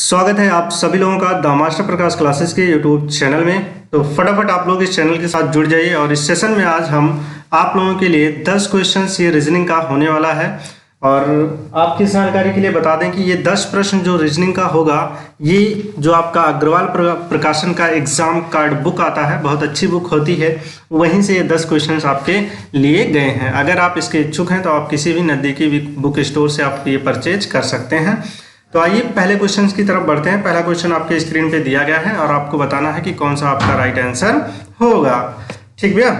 स्वागत है आप सभी लोगों का द मास्टर प्रकाश क्लासेस के यूट्यूब चैनल में। तो फटाफट आप लोग इस चैनल के साथ जुड़ जाइए और इस सेशन में आज हम आप लोगों के लिए 10 क्वेश्चंस ये रीजनिंग का होने वाला है। और आपकी जानकारी के लिए बता दें कि ये 10 प्रश्न जो रीजनिंग का होगा, ये जो आपका अग्रवाल प्रकाशन का एग्जाम कार्ड बुक आता है, बहुत अच्छी बुक होती है, वहीं से ये 10 क्वेश्चंस आपके लिए गए हैं। अगर आप इसके इच्छुक हैं तो आप किसी भी नज़दीकी बुक स्टोर से आप ये परचेज कर सकते हैं। तो आइए पहले क्वेश्चन की तरफ बढ़ते हैं। पहला क्वेश्चन आपके स्क्रीन पे दिया गया है और आपको बताना है कि कौन सा आपका राइट आंसर होगा। ठीक भैया,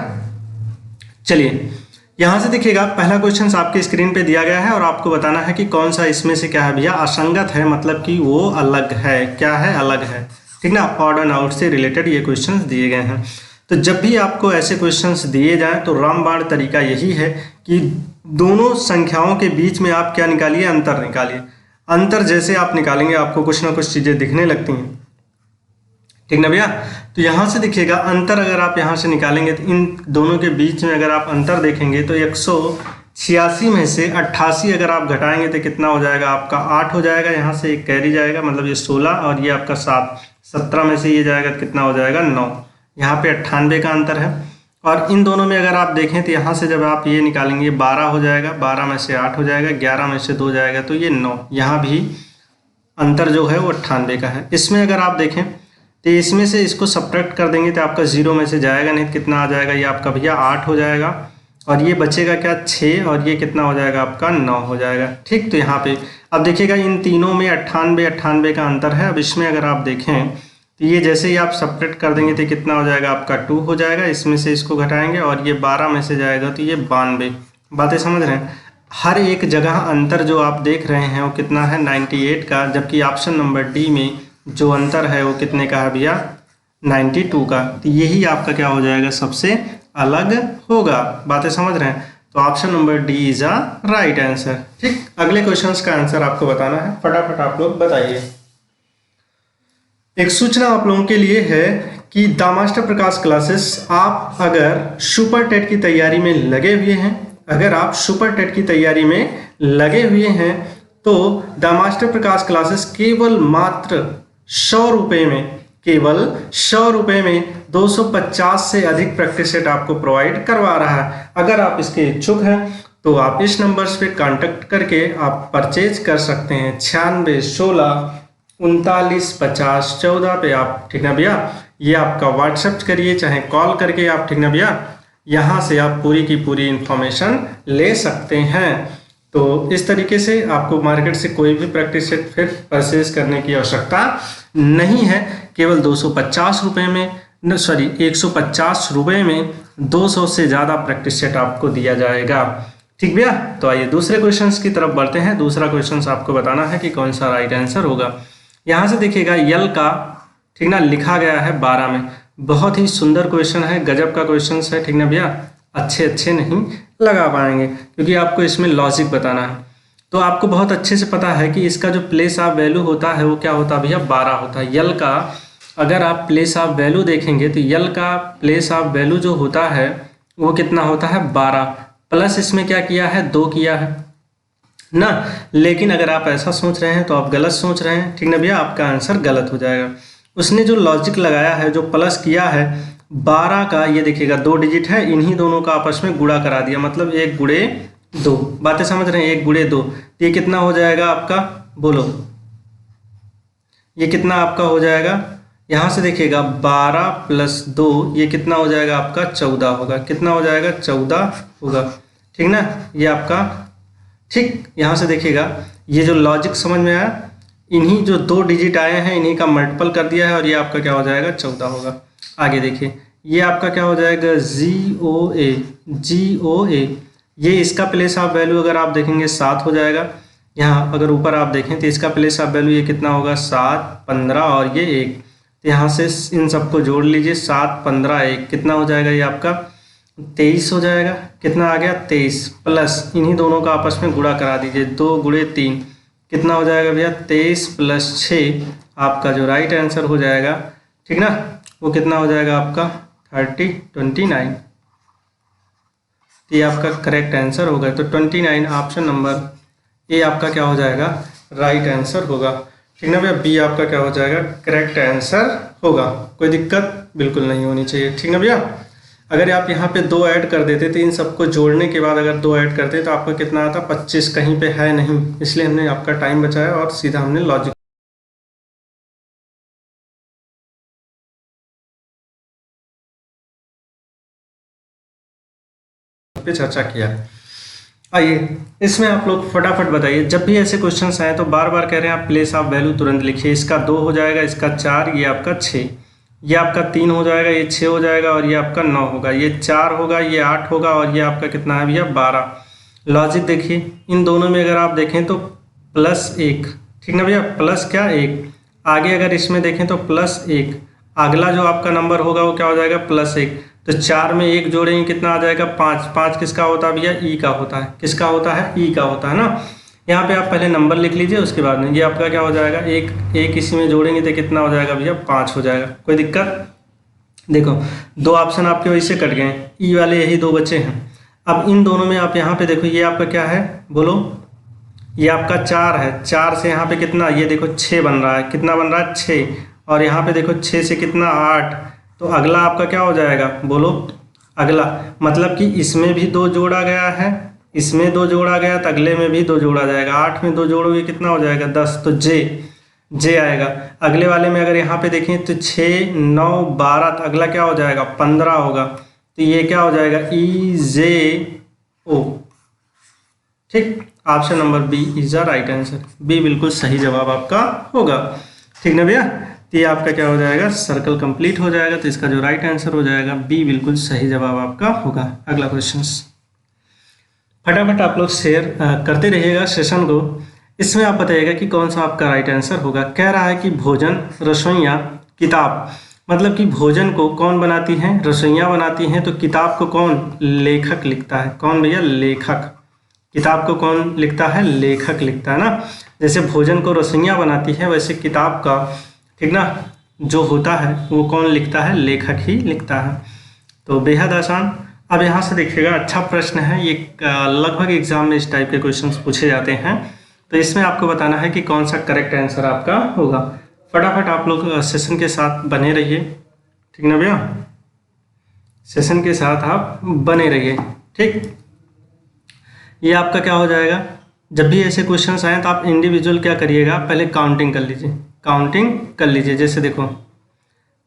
चलिए यहाँ से देखिएगा, पहला क्वेश्चन आपके स्क्रीन पे दिया गया है और आपको बताना है कि कौन सा इसमें से क्या है भैया, असंगत है, मतलब कि वो अलग है। क्या है? अलग है। ठीक ना, ऑड एंड आउट से रिलेटेड ये क्वेश्चन दिए गए हैं। तो जब भी आपको ऐसे क्वेश्चंस दिए जाएं तो रामबाण तरीका यही है कि दोनों संख्याओं के बीच में आप क्या निकालिए, अंतर निकालिए। अंतर जैसे आप निकालेंगे आपको कुछ ना कुछ चीजें दिखने लगती हैं। ठीक ना भैया, तो यहाँ से देखिएगा, अंतर अगर आप यहाँ से निकालेंगे तो इन दोनों के बीच में अगर आप अंतर देखेंगे तो 186 में से 88 अगर आप घटाएंगे तो कितना हो जाएगा आपका, 8 हो जाएगा। यहाँ से एक कैरी जाएगा, मतलब ये 16 और ये आपका 7। 17 में से ये जाएगा, कितना हो जाएगा, 9। यहाँ पे 98 का अंतर है। और इन दोनों में अगर आप देखें तो यहाँ से जब आप ये निकालेंगे 12 हो जाएगा, 12 में से 8 हो जाएगा, 11 में से 2 जाएगा तो ये 9। यहाँ भी अंतर जो है वो 98 का है। इसमें अगर आप देखें तो इसमें से इसको सब्ट्रैक्ट कर देंगे तो आपका 0 में से जाएगा नहीं तो कितना आ जाएगा, ये आपका भैया 8 हो जाएगा। और ये बचेगा क्या, 6, और ये कितना हो जाएगा आपका, 9 हो जाएगा। ठीक, तो यहाँ पे अब देखिएगा इन तीनों में 98 का अंतर है। अब इसमें अगर आप देखें तो ये जैसे ही आप सब्ट्रैक्ट कर देंगे तो कितना हो जाएगा आपका, 2 हो जाएगा। इसमें से इसको घटाएंगे और ये 12 में से जाएगा तो ये 92। बातें समझ रहे हैं? हर एक जगह अंतर जो आप देख रहे हैं वो कितना है, 98 का। जबकि ऑप्शन नंबर डी में जो अंतर है वो कितने का है भैया, 92 का। तो यही आपका क्या हो जाएगा, सबसे अलग होगा। बातें समझ रहे हैं? तो option number D is a right answer. ठीक, अगले क्वेश्चन का आंसर आपको बताना है, फटाफट आप लोग बताइए। एक सूचना आप लोगों के लिए है कि द मास्टर प्रकाश क्लासेस, आप अगर सुपर टेट की तैयारी में लगे हुए हैं, अगर आप सुपर टेट की तैयारी में लगे हुए हैं तो द मास्टर प्रकाश क्लासेस केवल मात्र 100 रुपये में, केवल 100 रुपये में 250 से अधिक प्रैक्टिस सेट आपको प्रोवाइड करवा रहा है। अगर आप इसके इच्छुक हैं तो आप इस नंबर्स पे कांटेक्ट करके आप परचेज कर सकते हैं। 96 16 39 50 14 पे आप। ठीक ना भैया, ये आपका व्हाट्सएप करिए चाहे कॉल करके आप, ठीक ना भैया, यहाँ से आप पूरी की पूरी इंफॉर्मेशन ले सकते हैं। तो इस तरीके से आपको मार्केट से कोई भी प्रैक्टिस सेट फिर परचेज करने की आवश्यकता नहीं है। केवल 250 रुपये में, 150 रुपये में 200 से ज़्यादा प्रैक्टिस सेट आपको दिया जाएगा। ठीक भैया, तो आइए दूसरे क्वेश्चंस की तरफ बढ़ते हैं। दूसरा क्वेश्चन आपको बताना है कि कौन सा राइट आंसर होगा। यहाँ से देखिएगा यल का, ठीक ना, लिखा गया है 12 में। बहुत ही सुंदर क्वेश्चन है, गजब का क्वेश्चन है। ठीक ना भैया, अच्छे नहीं लगा पाएंगे क्योंकि आपको इसमें लॉजिक बताना है। तो आपको बहुत अच्छे से पता है कि इसका जो प्लेस ऑफ वैल्यू होता है वो क्या होता है भैया, 12 होता है। यल का अगर आप प्लेस ऑफ वैल्यू देखेंगे तो यल का प्लेस ऑफ वैल्यू जो होता है वो कितना होता है, 12 प्लस इसमें क्या किया है, 2 किया है ना। लेकिन अगर आप ऐसा सोच रहे हैं तो आप गलत सोच रहे हैं। ठीक ना भैया, आपका आंसर गलत हो जाएगा। उसने जो लॉजिक लगाया है, जो प्लस किया है 12 का, ये देखिएगा 2 डिजिट है, इन्हीं दोनों का आपस में गुणा करा दिया, मतलब 1 गुणे 2। बातें समझ रहे हैं? 1 गुणे 2, ये कितना हो जाएगा आपका, बोलो, ये कितना आपका हो जाएगा। यहाँ से देखिएगा 12 + 2, ये कितना हो जाएगा आपका, 14 होगा। कितना हो जाएगा, 14 होगा। ठीक ना, ये आपका। ठीक, यहाँ से देखिएगा, ये जो लॉजिक समझ में आया, इन्हीं जो 2 डिजिट आए हैं इन्हीं का मल्टीपल कर दिया है और ये आपका क्या हो जाएगा, 14 होगा। आगे देखिए, ये आपका क्या हो जाएगा, GOA। ये इसका प्लेस ऑफ वैल्यू अगर आप देखेंगे 7 हो जाएगा। यहाँ अगर ऊपर आप देखें तो इसका प्लेस ऑफ वैल्यू ये कितना होगा, 7 15 और ये 1। तो यहाँ से इन सबको जोड़ लीजिए, 7 15 1, कितना हो जाएगा, ये आपका 23 हो जाएगा। कितना आ गया, 23 प्लस इन्हीं दोनों का आपस में गुणा करा दीजिए, 2 गुणे 3, कितना हो जाएगा भैया, 23 + 6 आपका जो राइट आंसर हो जाएगा। ठीक ना, वो कितना हो जाएगा आपका, 29। ये आपका करेक्ट आंसर होगा। तो 29 ऑप्शन नंबर ए आपका क्या हो जाएगा, राइट आंसर होगा। ठीक ना भैया, बी आपका क्या हो जाएगा, करेक्ट आंसर होगा। कोई दिक्कत बिल्कुल नहीं होनी चाहिए, ठीक ना भैया। अगर आप यहाँ पे 2 ऐड कर देते तो इन सबको जोड़ने के बाद अगर 2 ऐड करते तो आपका कितना आता, 25, कहीं पे है नहीं, इसलिए हमने आपका टाइम बचाया और सीधा हमने लॉजिक पे चर्चा किया। आइए इसमें आप लोग फटाफट बताइए, जब भी ऐसे क्वेश्चंस आए तो बार बार कह रहे हैं आप प्लेस ऑफ वैल्यू तुरंत लिखिए। इसका 2 हो जाएगा, इसका 4, ये आपका 6, ये आपका 3 हो जाएगा, ये 6 हो जाएगा और ये आपका 9 होगा, ये 4 होगा, ये 8 होगा और ये आपका कितना है भैया, 12। लॉजिक देखिए, इन दोनों में अगर आप देखें तो +1, ठीक ना भैया, प्लस क्या 1, आगे अगर इसमें देखें तो +1, अगला जो आपका नंबर होगा वो क्या हो जाएगा, +1। तो 4 में 1 जोड़ेंगे कितना आ जाएगा, 5। 5 किसका होता है भैया, ई का होता है। किसका होता है, ई का होता है ना। यहाँ पे आप पहले नंबर लिख लीजिए, उसके बाद में ये आपका क्या हो जाएगा, एक इसी में जोड़ेंगे तो कितना हो जाएगा भैया, 5 हो जाएगा। कोई दिक्कत, देखो 2 ऑप्शन आपके वैसे कट गए, ई वाले यही 2 बचे हैं। अब इन दोनों में आप यहाँ पे देखो, ये आपका क्या है बोलो, ये आपका 4 है, 4 से यहाँ पे कितना, ये देखो 6 बन रहा है, कितना बन रहा है 6, और यहाँ पे देखो 6 से कितना 8, तो अगला आपका क्या हो जाएगा बोलो, अगला मतलब कि इसमें भी 2 जोड़ा गया है, इसमें 2 जोड़ा गया तो अगले में भी 2 जोड़ा जाएगा, 8 में 2 जोड़ोगे कितना हो जाएगा 10, तो जे आएगा। अगले वाले में अगर यहाँ पे देखें तो 6, 9, 12, तो अगला क्या हो जाएगा 15 होगा, तो ये क्या हो जाएगा EJO, ठीक। Option number B is the right answer, B बिल्कुल सही जवाब आपका होगा, ठीक ना भैया। तो ये आपका क्या हो जाएगा, सर्कल कंप्लीट हो जाएगा, तो इसका जो राइट आंसर हो जाएगा बी बिल्कुल सही जवाब आपका होगा। अगला क्वेश्चन, फटाफट आप लोग शेयर करते रहिएगा सेशन को। इसमें आप बताइएगा कि कौन सा आपका राइट आंसर होगा। कह रहा है कि भोजन रसोइयाँ किताब, मतलब कि भोजन को कौन बनाती हैं, रसोइयाँ बनाती हैं, तो किताब को कौन, लेखक लिखता है। कौन भैया, लेखक। किताब को कौन लिखता है, लेखक लिखता है ना। जैसे भोजन को रसोइयाँ बनाती है, वैसे किताब का, ठीक ना, जो होता है वो कौन लिखता है, लेखक ही लिखता है। तो बेहद आसान। अब यहाँ से देखिएगा, अच्छा प्रश्न है ये, लगभग एग्जाम में इस टाइप के क्वेश्चंस पूछे जाते हैं। तो इसमें आपको बताना है कि कौन सा करेक्ट आंसर आपका होगा। फटाफट आप लोग सेशन के साथ बने रहिए, ठीक ना भैया, सेशन के साथ आप बने रहिए, ठीक। ये आपका क्या हो जाएगा, जब भी ऐसे क्वेश्चंस आए तो आप इंडिविजुअल क्या करिएगा, पहले काउंटिंग कर लीजिए, काउंटिंग कर लीजिए। जैसे देखो,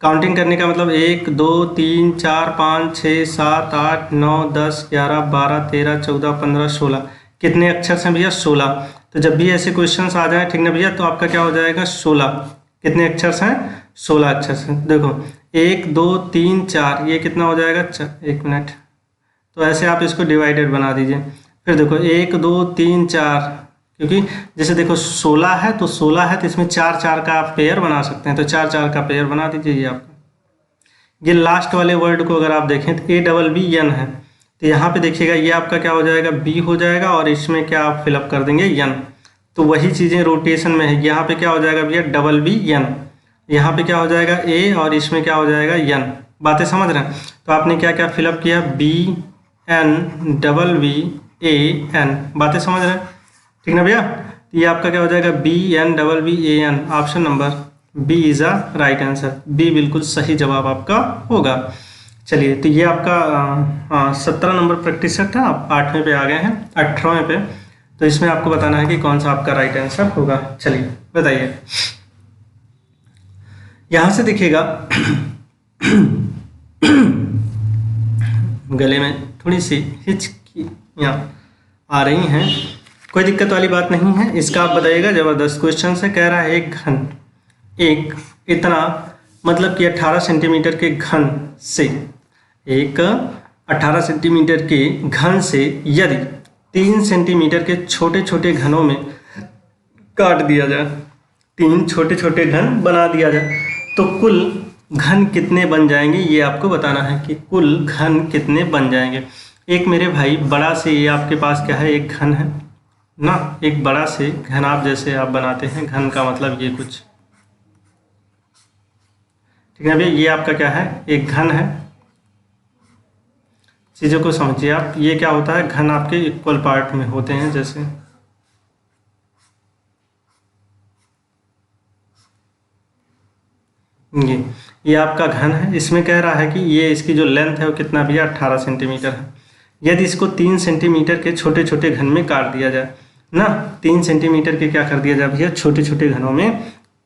काउंटिंग करने का मतलब 1 2 3 4 5 6 7 8 9 10 11 12 13 14 15 16, कितने अक्षर हैं भैया, 16। तो जब भी ऐसे क्वेश्चंस आ जाए, ठीक ना भैया, तो आपका क्या हो जाएगा 16, कितने अक्षर हैं, 16 अक्षर हैं। देखो 1 2 3 4, ये कितना हो जाएगा, 1 मिनट, तो ऐसे आप इसको डिवाइडेड बना दीजिए। फिर देखो 1 2 3 4, क्योंकि जैसे देखो 16 है तो 16 है तो इसमें 4 4 का आप पेयर बना सकते हैं, तो 4 4 का पेयर बना दीजिए। ये आपका, ये लास्ट वाले वर्ड को अगर आप देखें तो ABBN है, तो यहाँ पे देखिएगा ये आपका क्या हो जाएगा, बी हो जाएगा, और इसमें क्या आप फिलअप कर देंगे यन। तो वही चीज़ें रोटेशन में है, यहाँ पे क्या हो जाएगा भैया, BBN, यहाँ पे क्या हो जाएगा ए, और इसमें क्या हो जाएगा यन। बातें समझ रहे हैं। तो आपने क्या क्या फिलअप किया, BNBBAN, बातें समझ रहे हैं, ठीक ना भैया। ये आपका क्या हो जाएगा, BNBBAN, option number B is a right answer, B बिल्कुल सही जवाब आपका होगा। चलिए, तो ये आपका 17 नंबर प्रैक्टिस सेट था, आप 8वें पे आ गए हैं, 18वें पे। तो इसमें आपको बताना है कि कौन सा आपका राइट आंसर होगा। चलिए बताइए, यहाँ से देखिएगा गले में थोड़ी सी हिचकियाँ आ रही हैं, कोई दिक्कत वाली बात नहीं है। इसका आप बताइएगा, ज़बरदस्त क्वेश्चन से। कह रहा है एक इतना, मतलब कि 18 सेंटीमीटर के घन से, एक 18 सेंटीमीटर के घन से यदि 3 सेंटीमीटर के छोटे छोटे घनों में काट दिया जाए, 3 छोटे छोटे घन बना दिया जाए, तो कुल घन कितने बन जाएंगे, ये आपको बताना है कि कुल घन कितने बन जाएंगे। एक मेरे भाई बड़ा से, ये आपके पास क्या है, एक घन है ना, एक बड़ा से घन आप जैसे आप बनाते हैं, घन का मतलब ये कुछ, ठीक है भैया, ये आपका क्या है, एक घन है। चीज़ों को समझिए आप, ये क्या होता है, घन आपके इक्वल पार्ट में होते हैं, जैसे ये आपका घन है। इसमें कह रहा है कि ये इसकी जो लेंथ है वो कितना भैया 18 सेंटीमीटर है। यदि इसको 3 सेंटीमीटर के छोटे छोटे घन में काट दिया जाए ना, 3 सेंटीमीटर के क्या कर दिया जाए भैया, छोटे छोटे घनों में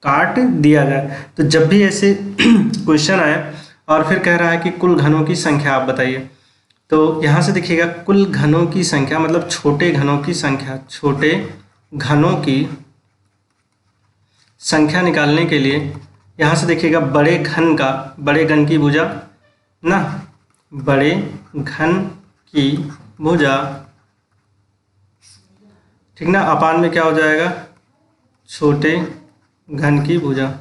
काट दिया जाए। तो जब भी ऐसे क्वेश्चन आए और फिर कह रहा है कि कुल घनों की संख्या आप बताइए, तो यहाँ से देखिएगा कुल घनों की संख्या मतलब छोटे घनों की संख्या, छोटे घनों की संख्या निकालने के लिए यहाँ से देखिएगा बड़े घन की भुजा ना, बड़े घन की भुजा, ठीक ना, अपान में क्या हो जाएगा, छोटे घन की भुजा,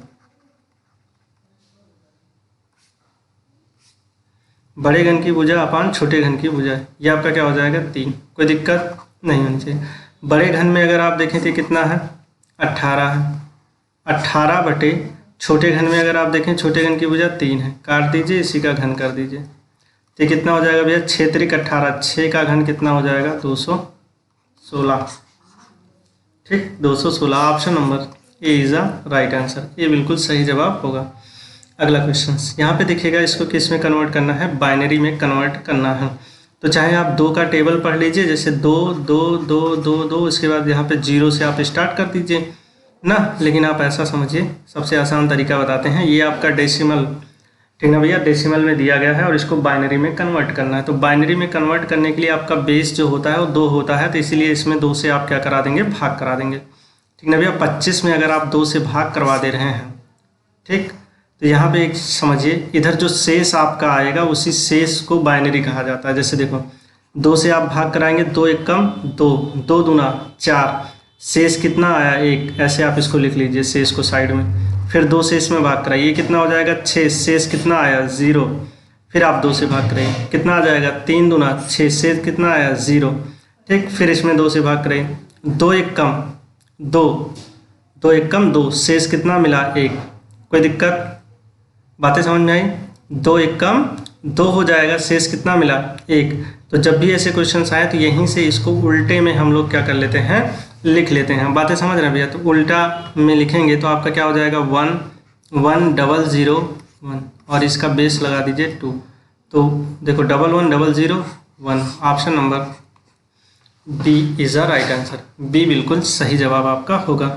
बड़े घन की भुजा अपान छोटे घन की भुजा, ये आपका क्या हो जाएगा 3। कोई दिक्कत नहीं होनी चाहिए। बड़े घन में अगर आप देखें तो कितना है 18 है, 18 बटे छोटे घन में अगर आप देखें छोटे घन की भुजा 3 है, काट दीजिए इसी का घन कर दीजिए, तो कितना हो जाएगा भैया 6 त्रिक 18, 6 का घन कितना हो जाएगा 216, ठीक 216। Option number A is a right answer, ये बिल्कुल सही जवाब होगा। अगला क्वेश्चन यहाँ पे देखिएगा, इसको किस में कन्वर्ट करना है, बाइनरी में कन्वर्ट करना है। तो चाहे आप 2 का टेबल पढ़ लीजिए, जैसे 2 2 2 2 2, इसके बाद यहाँ पे 0 से आप स्टार्ट कर दीजिए ना, लेकिन आप ऐसा समझिए, सबसे आसान तरीका बताते हैं, ये आपका डेसिमल, ठीक ना भैया, डेसिमल में दिया गया है और इसको बाइनरी में कन्वर्ट करना है। तो बाइनरी में कन्वर्ट करने के लिए आपका बेस जो होता है वो 2 होता है, तो इसीलिए इसमें 2 से आप क्या करा देंगे, भाग करा देंगे, ठीक ना भैया। 25 में अगर आप 2 से भाग करवा दे रहे हैं, ठीक, तो यहाँ पे एक समझिए, इधर जो शेष आपका आएगा उसी शेष को बाइनरी कहा जाता है। जैसे देखो 2 से आप भाग कराएंगे, 2 एक कम 2, 2 दूना 4, शेष कितना आया 1, ऐसे आप इसको लिख लीजिए शेष को साइड में। फिर 2 से इसमें भाग कराइए, कितना हो जाएगा 6, शेष कितना आया 0, फिर आप 2 से भाग कराइए, कितना आ जाएगा 3 दूना 6, शेष कितना आया 0, ठीक। फिर इसमें 2 से भाग कराइए, 2 एक कम 2, 2 एक कम 2, शेष कितना मिला 1। कोई दिक्कत, बातें समझ में आई। 2 एक कम 2 हो जाएगा, शेष कितना मिला 1। तो जब भी ऐसे क्वेश्चंस आए तो यहीं से इसको उल्टे में हम लोग क्या कर लेते हैं, लिख लेते हैं। बातें समझ रहे हैं भैया, तो उल्टा में लिखेंगे तो आपका क्या हो जाएगा 1 1 0 0 1 और इसका बेस लगा दीजिए 2। तो देखो 1 1 0 0 1, option number B is a right answer, B बिल्कुल सही जवाब आपका होगा,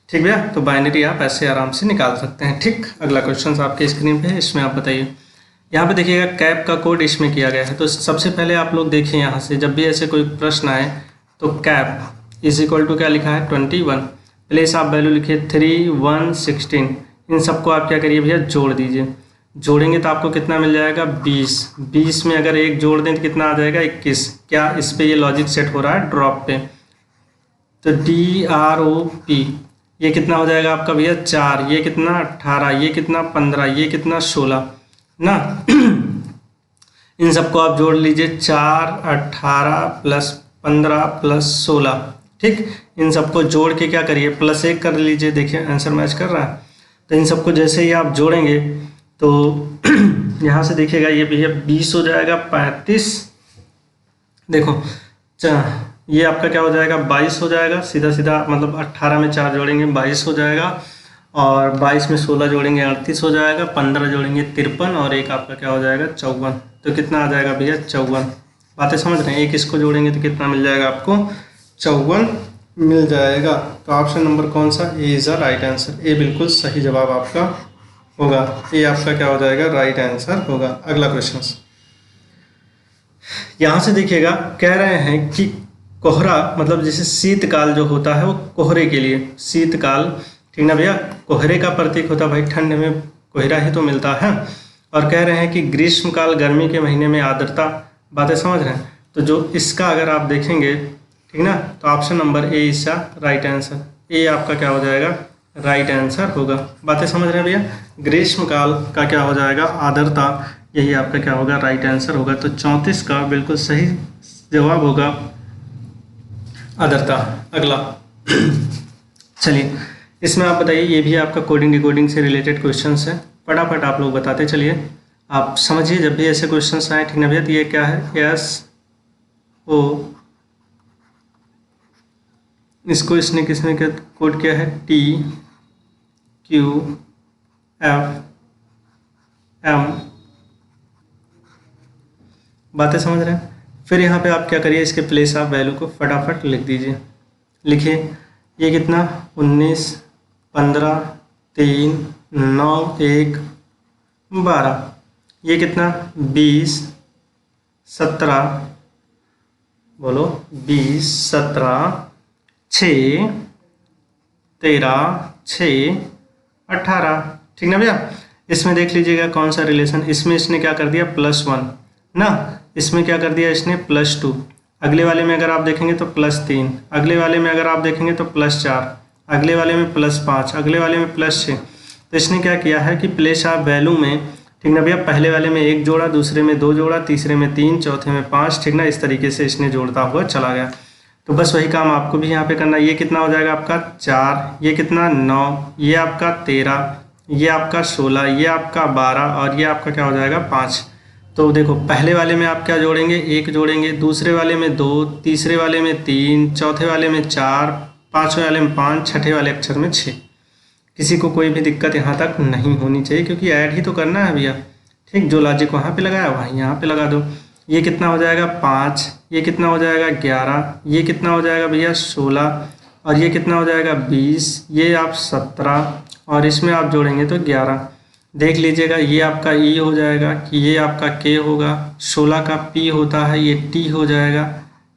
ठीक भैया। तो बाइनरी आप ऐसे आराम से निकाल सकते हैं, ठीक। अगला क्वेश्चन आपके स्क्रीन पे है, इसमें आप बताइए। यहाँ पे देखिएगा कैप का कोड इसमें किया गया है। तो सबसे पहले आप लोग देखिए, यहाँ से जब भी ऐसे कोई प्रश्न आए तो कैप इज इक्वल टू क्या लिखा है 21, प्लेस आप वैल्यू लिखिए 3 1 16, इन सबको आप क्या करिए भैया जोड़ दीजिए। जोड़ेंगे तो आपको कितना मिल जाएगा 20, 20 में अगर 1 जोड़ दें तो कितना आ जाएगा 21। क्या इस पर ये लॉजिक सेट हो रहा है ड्रॉप पे, तो DROP ये कितना हो जाएगा आपका भैया 4, ये कितना 18, ये कितना 15, ये कितना 16 ना। इन सबको आप जोड़ लीजिए, 4 18 प्लस 15 प्लस 16, ठीक। इन सबको जोड़ के क्या करिए +1 कर लीजिए, देखिए आंसर मैच कर रहा है। तो इन सबको जैसे ही आप जोड़ेंगे तो यहाँ से देखिएगा ये भैया 20 हो जाएगा 35, देखो ये आपका क्या हो जाएगा 22 हो जाएगा, सीधा सीधा मतलब 18 में 4 जोड़ेंगे 22 हो जाएगा, और 22 में 16 जोड़ेंगे 38 हो जाएगा, 15 जोड़ेंगे 53 और एक आपका क्या हो जाएगा 54। तो कितना आ जाएगा भैया 54। बातें समझ रहे हैं, एक इसको जोड़ेंगे तो कितना मिल जाएगा आपको 54 मिल जाएगा। तो ऑप्शन नंबर कौन सा, A is a right answer, A बिल्कुल सही जवाब आपका होगा, ये आपका क्या हो जाएगा राइट आंसर होगा। अगला क्वेश्चन यहाँ से देखिएगा, कह रहे हैं कि कोहरा मतलब जैसे शीतकाल जो होता है वो कोहरे के लिए, शीतकाल, ठीक ना भैया, कोहरे का प्रतीक होता है भाई, ठंड में कोहरा ही तो मिलता है। और कह रहे हैं कि ग्रीष्मकाल गर्मी के महीने में आर्द्रता, बातें समझ रहे हैं। तो जो इसका अगर आप देखेंगे, ठीक ना, तो ऑप्शन नंबर ए इसका राइट आंसर, ए आपका क्या हो जाएगा राइट आंसर होगा। बातें समझ रहे हैं भैया, ग्रीष्मकाल का क्या हो जाएगा आर्द्रता, यही आपका क्या होगा राइट आंसर होगा। तो 34 का बिल्कुल सही जवाब होगा आर्द्रता। अगला चलिए, इसमें आप बताइए, ये भी आपका कोडिंग डिकोडिंग से रिलेटेड क्वेश्चंस है, फटाफट आप लोग बताते चलिए, आप समझिए जब भी ऐसे क्वेश्चंस आए, ठीक ना भैया। तो ये क्या है SO, इसने किसने क्या कोड किया है TQF एम। बातें समझ रहे हैं? फिर यहाँ पे आप क्या करिए, इसके प्लेस ऑफ वैल्यू को फटाफट लिख दीजिए। लिखिए, ये कितना 19, 15, 3, 9, 1, 12। ये कितना 20, 17, बोलो 20, 17, 6, 13, 6, 18। ठीक ना भैया? इसमें देख लीजिएगा कौन सा रिलेशन, इसमें इसने क्या कर दिया +1 ना, इसमें क्या कर दिया इसने +2। अगले वाले में अगर आप देखेंगे तो +3, अगले वाले में अगर आप देखेंगे तो +4, अगले वाले में +5, अगले वाले में +6। तो इसने क्या किया है कि प्लेस ऑफ वैल्यू में, ठीक ना भैया, पहले वाले में 1 जोड़ा, दूसरे में 2 जोड़ा, तीसरे में 3, चौथे में 5, ठीक ना, इस तरीके से इसने जोड़ता हुआ चला गया। तो बस वही काम आपको भी यहाँ पे करना है। ये कितना हो जाएगा आपका 4, ये कितना 9, ये आपका 13, ये आपका 16, ये आपका 12 और ये आपका क्या हो जाएगा 5। तो देखो पहले वाले में आप क्या जोड़ेंगे, 1 जोड़ेंगे, दूसरे वाले में 2, तीसरे वाले में 3, चौथे वाले में 4, पाँचवें वाले में 5, छठे वाले अक्षर में 6। किसी को कोई भी दिक्कत यहाँ तक नहीं होनी चाहिए, क्योंकि ऐड ही तो करना है भैया। ठीक, जो लॉजिक वहाँ पे लगाया वहीं यहाँ पे लगा दो। ये कितना हो जाएगा 5, ये कितना हो जाएगा 11, ये कितना हो जाएगा भैया 16 और ये कितना हो जाएगा 20, ये आप 17 और इसमें आप जोड़ेंगे तो 11। देख लीजिएगा, ये आपका ई हो जाएगा कि ये आपका के होगा, 16 का पी होता है, ये टी हो जाएगा,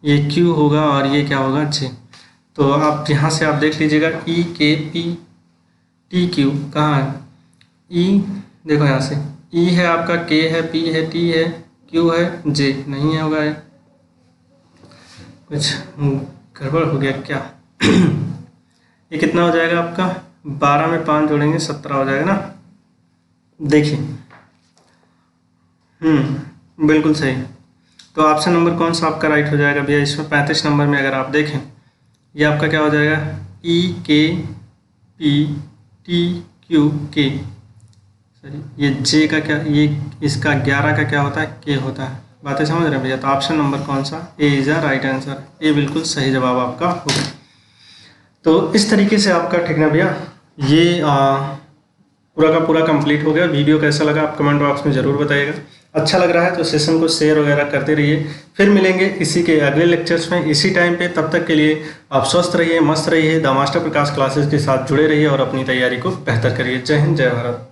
ये क्यू होगा और ये क्या होगा जे। तो आप यहाँ से आप देख लीजिएगा ई के पी टी क्यू कहाँ है, ई देखो यहाँ से ई है आपका, के है, पी है, टी है, क्यू है, जे नहीं है होगा, कुछ गड़बड़ हो गया क्या। ये कितना हो जाएगा आपका 12 में 5 जोड़ेंगे 17 हो जाएगा ना। देखिए बिल्कुल सही। तो ऑप्शन नंबर कौन सा आपका राइट हो जाएगा भैया? इसमें 35 नंबर में अगर आप देखें, ये आपका क्या हो जाएगा ई के पी टी क्यू के, सॉरी ये जे का क्या, ये इसका 11 का क्या होता है के होता है। बातें समझ रहे हैं भैया? तो ऑप्शन नंबर कौन सा, A is a right answer, ये बिल्कुल सही जवाब आपका होगा। तो इस तरीके से आपका, ठीक ना भैया, ये पूरा का पूरा कंप्लीट हो गया। वीडियो कैसा लगा आप कमेंट बॉक्स में ज़रूर बताइएगा। अच्छा लग रहा है तो सेशन को शेयर वगैरह करते रहिए। फिर मिलेंगे इसी के अगले लेक्चर्स में इसी टाइम पे। तब तक के लिए आप स्वस्थ रहिए, मस्त रहिए, द मास्टर प्रकाश क्लासेस के साथ जुड़े रहिए और अपनी तैयारी को बेहतर करिए। जय हिंद, जय भारत।